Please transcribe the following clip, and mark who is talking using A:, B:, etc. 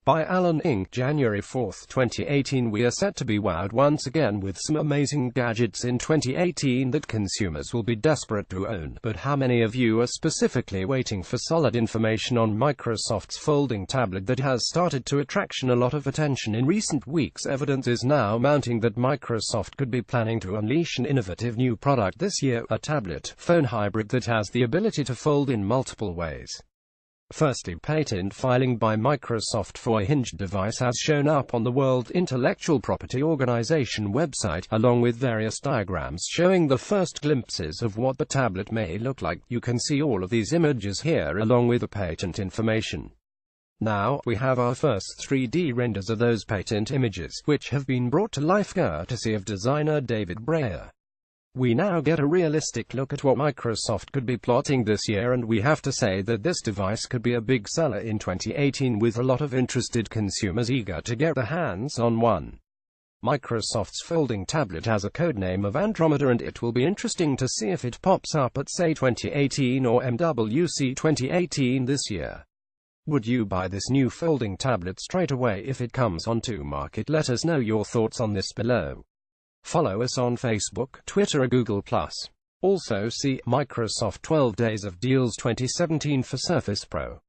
A: By Alan Inc. January 4, 2018. We are set to be wowed once again with some amazing gadgets in 2018 that consumers will be desperate to own. But how many of you are specifically waiting for solid information on Microsoft's folding tablet that has started to attract a lot of attention in recent weeks? Evidence is now mounting that Microsoft could be planning to unleash an innovative new product this year, a tablet-phone hybrid that has the ability to fold in multiple ways. Firstly, patent filing by Microsoft for a hinged device has shown up on the World Intellectual Property Organization website, along with various diagrams showing the first glimpses of what the tablet may look like. You can see all of these images here along with the patent information. Now, we have our first 3D renders of those patent images, which have been brought to life courtesy of designer David Breyer. We now get a realistic look at what Microsoft could be plotting this year, and we have to say that this device could be a big seller in 2018 with a lot of interested consumers eager to get their hands on one. Microsoft's folding tablet has a codename of Andromeda, and it will be interesting to see if it pops up at say 2018 or MWC 2018 this year. Would you buy this new folding tablet straight away if it comes onto market? Let us know your thoughts on this below. Follow us on Facebook, Twitter or Google+. Also see Microsoft 12 Days of Deals 2017 for Surface Pro.